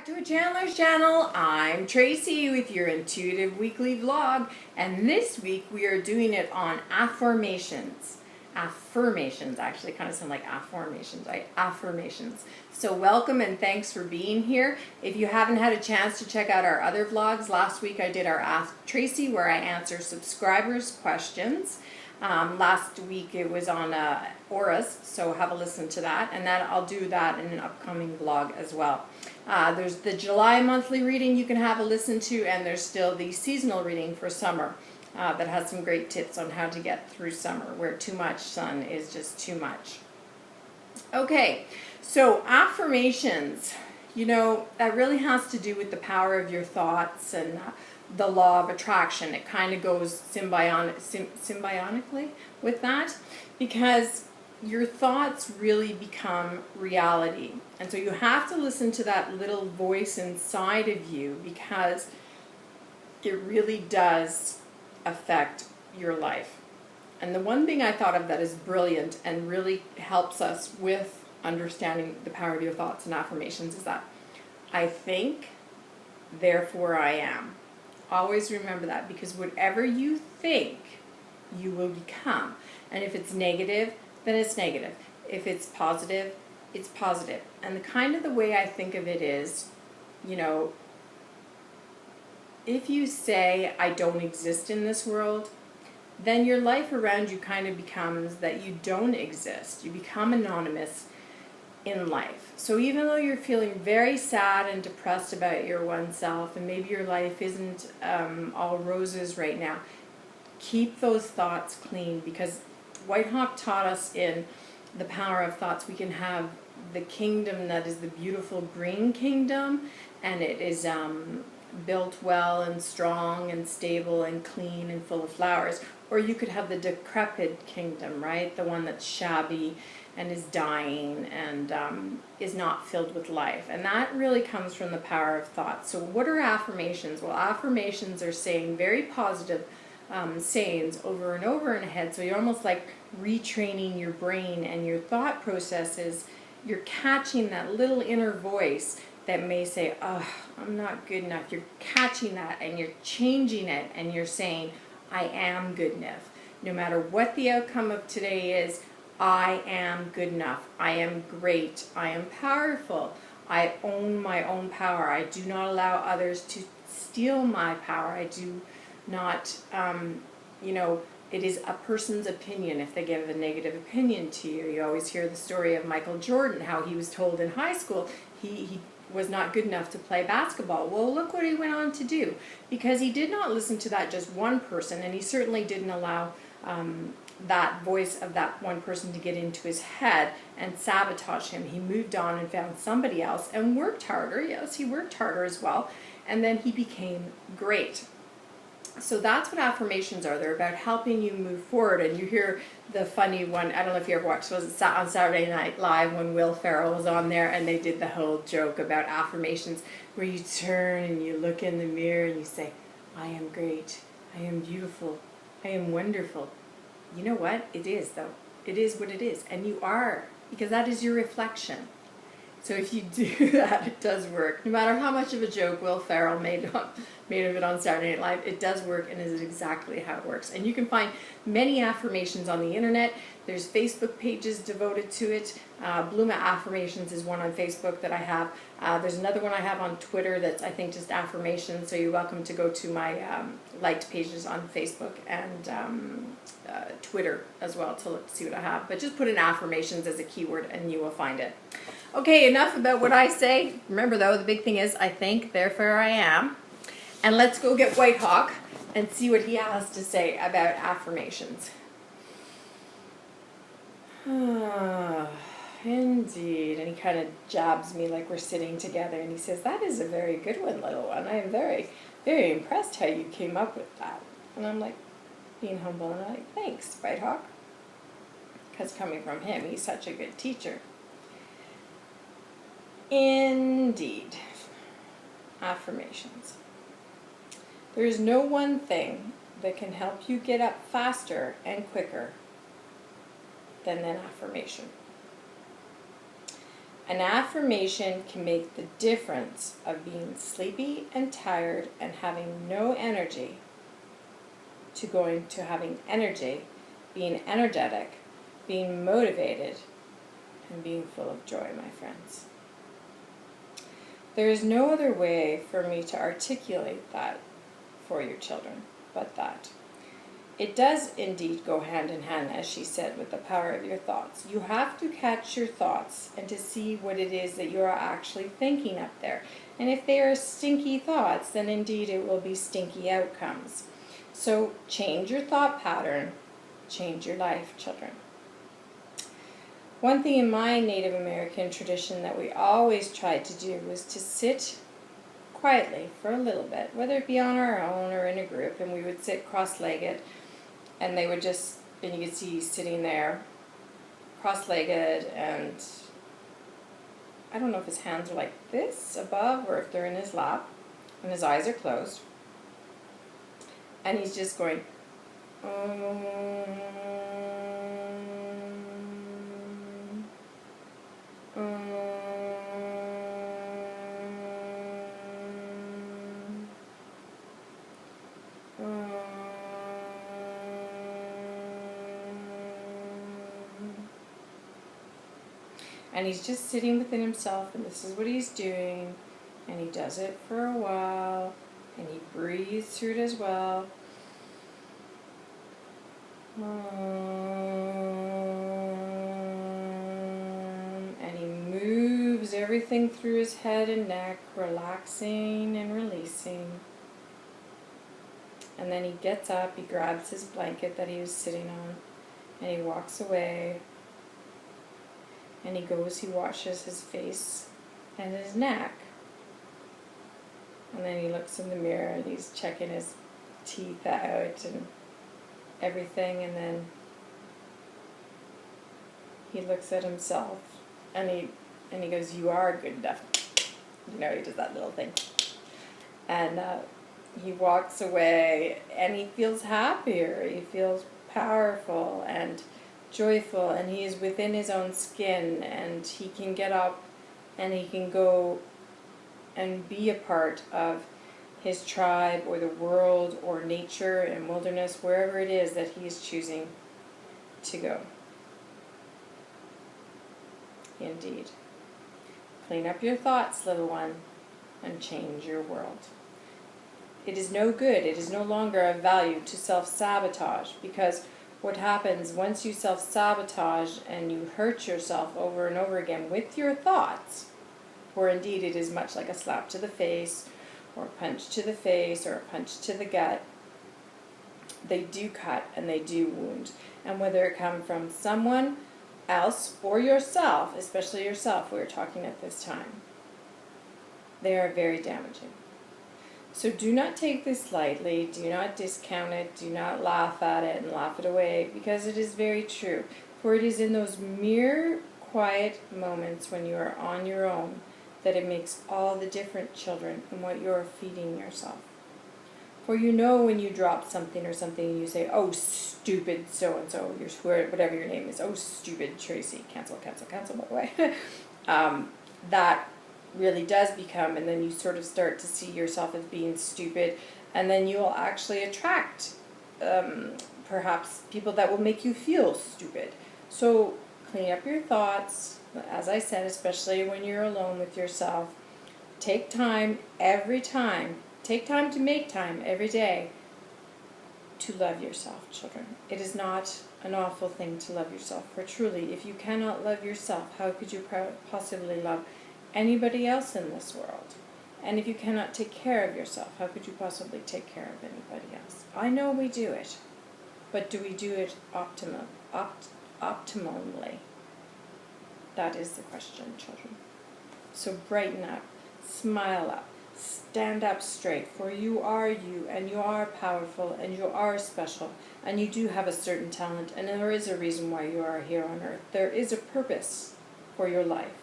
back to a Chandler's channel. I'm Tracy with your intuitive weekly vlog, and this week we are doing it on affirmations. Affirmations actually kind of sound like affirmations, right? Affirmations. So welcome and thanks for being here. If you haven't had a chance to check out our other vlogs, last week I did our Ask Tracy where I answer subscribers' questions. Last week it was on auras, so have a listen to that, and then I'll do that in an upcoming vlog as well. There's the July monthly reading you can have a listen to, and there's still the seasonal reading for summer that has some great tips on how to get through summer, where too much sun is just too much. Okay, so affirmations, you know, that really has to do with the power of your thoughts and the law of attraction. It kind of goes symbiotically with that, because your thoughts really become reality. And so you have to listen to that little voice inside of you, because it really does affect your life. And the one thing I thought of that is brilliant and really helps us with understanding the power of your thoughts and affirmations is that I think, therefore I am. Always remember that, because whatever you think, you will become. And if it's negative, then it's negative. If it's positive, it's positive. And the kind of the way I think of it is, you know, if you say, I don't exist in this world, then your life around you kind of becomes that you don't exist. You become anonymous in life. So even though you're feeling very sad and depressed about your oneself, and maybe your life isn't all roses right now, keep those thoughts clean, because Whitehawk taught us in the power of thoughts we can have the kingdom that is the beautiful green kingdom, and it is built well and strong and stable and clean and full of flowers. Or you could have the decrepit kingdom, right? The one that's shabby and is dying and is not filled with life. And that really comes from the power of thought. So what are affirmations? Well, affirmations are saying very positive sayings over and over in a head. So you're almost like retraining your brain and your thought processes. You're catching that little inner voice that may say, oh, I'm not good enough. You're catching that and you're changing it, and you're saying, I am good enough. No matter what the outcome of today is, I am good enough. I am great. I am powerful. I own my own power. I do not allow others to steal my power. I do not, you know, it is a person's opinion if they give a negative opinion to you. You always hear the story of Michael Jordan, how he was told in high school he was not good enough to play basketball. Well, look what he went on to do, because he did not listen to that just one person, and he certainly didn't allow that voice of that one person to get into his head and sabotage him. He moved on and found somebody else and worked harder. Yes, he worked harder as well, and then he became great. So that's what affirmations are. They're about helping you move forward. And you hear the funny one, I don't know if you ever watched, was it on Saturday Night Live when Will Ferrell was on there, and they did the whole joke about affirmations where you turn and you look in the mirror and you say, I am great, I am beautiful, I am wonderful. You know what? It is, though. It is what it is. And you are, because that is your reflection. So if you do that, it does work. No matter how much of a joke Will Ferrell made of it on Saturday Night Live, it does work, and it is exactly how it works. And you can find many affirmations on the internet. There's Facebook pages devoted to it. Bluma Affirmations is one on Facebook that I have. There's another one I have on Twitter that's, I think, just affirmations. So you're welcome to go to my liked pages on Facebook and Twitter as well to look to see what I have. But just put in affirmations as a keyword and you will find it. Okay, enough about what I say. Remember, though, the big thing is, I think, therefore I am. And let's go get Whitehawk and see what he has to say about affirmations. Indeed. And he kind of jabs me like we're sitting together, and he says, that is a very good one, little one. I am very, very impressed how you came up with that. And I'm like, being humble, and I'm like, thanks, Whitehawk. Because coming from him, he's such a good teacher. Indeed. Affirmations. There is no one thing that can help you get up faster and quicker than an affirmation. An affirmation can make the difference of being sleepy and tired and having no energy to going to having energy, being energetic, being motivated, and being full of joy, my friends. There is no other way for me to articulate that for your children but that. It does indeed go hand in hand, as she said, with the power of your thoughts. You have to catch your thoughts and to see what it is that you are actually thinking up there. And if they are stinky thoughts, then indeed it will be stinky outcomes. So change your thought pattern, change your life, children. One thing in my Native American tradition that we always tried to do was to sit quietly for a little bit, whether it be on our own or in a group, and we would sit cross-legged, and they would just, and you could see sitting there cross-legged, and I don't know if his hands are like this above or if they're in his lap, and his eyes are closed, and he's just going and he's just sitting within himself, and this is what he's doing, and he does it for a while, and he breathes through it as well. And he moves everything through his head and neck, relaxing and releasing. And then he gets up, he grabs his blanket that he was sitting on, and he walks away. And he goes, he washes his face and his neck. And then he looks in the mirror and he's checking his teeth out and everything. And then he looks at himself and he goes, "You are good enough." You know, he does that little thing. And he walks away and he feels happier. He feels powerful and joyful, and he is within his own skin, and he can get up and he can go and be a part of his tribe or the world or nature and wilderness, wherever it is that he is choosing to go. Indeed. Clean up your thoughts, little one, and change your world. It is no good, it is no longer of value to self-sabotage, because what happens once you self-sabotage and you hurt yourself over and over again with your thoughts, for indeed it is much like a slap to the face, or a punch to the face, or a punch to the gut, they do cut and they do wound. And whether it come from someone else or yourself, especially yourself, we're talking at this time, they are very damaging. So do not take this lightly, do not discount it, do not laugh at it and laugh it away, because it is very true. For it is in those mere quiet moments when you are on your own that it makes all the difference, children, in what you are feeding yourself. For you know when you drop something or something and you say, "Oh, stupid so-and-so," whatever your name is, "Oh, stupid Tracy," cancel, by the way, that really does become, and then you sort of start to see yourself as being stupid, and then you will actually attract perhaps people that will make you feel stupid. So clean up your thoughts, as I said, especially when you're alone with yourself. Take time every time, take time to make time every day to love yourself, children. It is not an awful thing to love yourself, for truly, if you cannot love yourself, how could you possibly love anybody else in this world? And if you cannot take care of yourself, how could you possibly take care of anybody else? I know we do it, but do we do it optimally? That is the question, children. So brighten up, smile up, stand up straight, for you are you, and you are powerful, and you are special, and you do have a certain talent, and there is a reason why you are here on earth. There is a purpose for your life.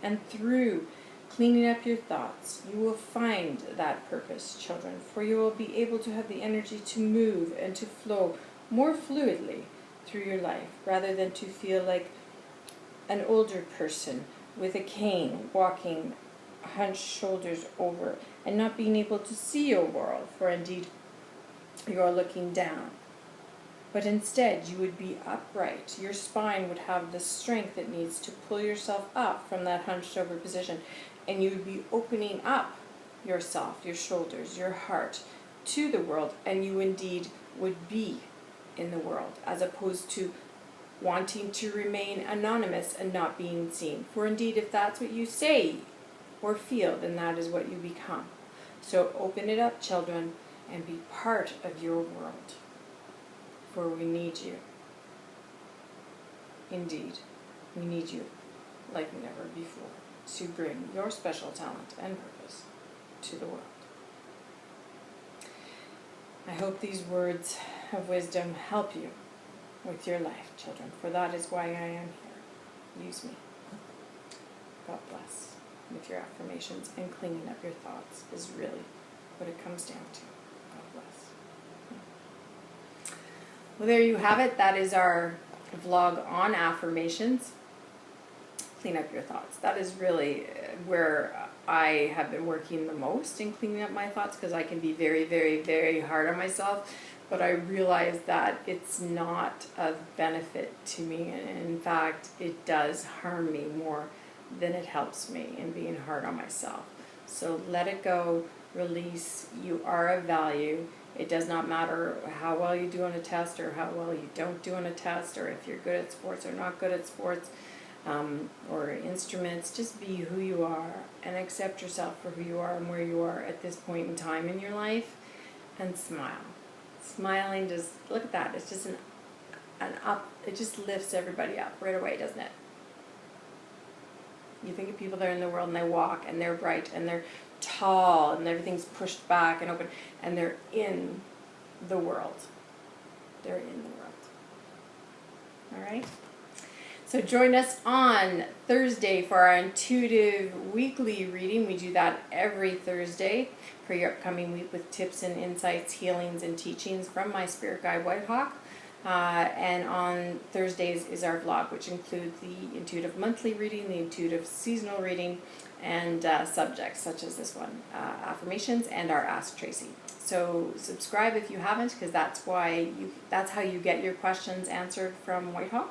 And through cleaning up your thoughts, you will find that purpose, children, for you will be able to have the energy to move and to flow more fluidly through your life, rather than to feel like an older person with a cane, walking hunched shoulders over, and not being able to see your world, for indeed you are looking down. But instead, you would be upright. Your spine would have the strength it needs to pull yourself up from that hunched over position. And you would be opening up yourself, your shoulders, your heart to the world. And you indeed would be in the world, as opposed to wanting to remain anonymous and not being seen. For indeed, if that's what you say or feel, then that is what you become. So open it up, children, and be part of your world. For we need you. Indeed, we need you like never before to bring your special talent and purpose to the world. I hope these words of wisdom help you with your life, children, for that is why I am here. Use me. God bless. With your affirmations and cleaning up your thoughts is really what it comes down to. God bless. Well, there you have it. That is our vlog on affirmations. Clean up your thoughts. That is really where I have been working the most in cleaning up my thoughts, because I can be very, very, very hard on myself. But I realize that it's not of benefit to me. And in fact, it does harm me more than it helps me in being hard on myself. So let it go. Release. You are of value. It does not matter how well you do on a test or how well you don't do on a test, or if you're good at sports or not good at sports, or instruments. Just be who you are and accept yourself for who you are and where you are at this point in time in your life, and smile. Smiling, just look at that. It's just an up. It just lifts everybody up right away, doesn't it? You think of people that are in the world and they walk and they're bright and they're tall and everything's pushed back and open, and they're in the world. They're in the world. All right? So join us on Thursday for our intuitive weekly reading. We do that every Thursday for your upcoming week with tips and insights, healings, and teachings from my Spirit Guide Whitehawk. And on Thursdays is our vlog, which includes the intuitive monthly reading, the intuitive seasonal reading, and subjects such as this one, affirmations, and our Ask Tracy. So subscribe if you haven't, because that's how you get your questions answered from Whitehawk.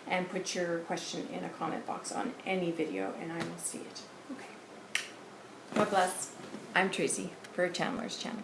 And put your question in a comment box on any video, and I will see it. Okay. God bless. I'm Tracy for Chandler's Channel.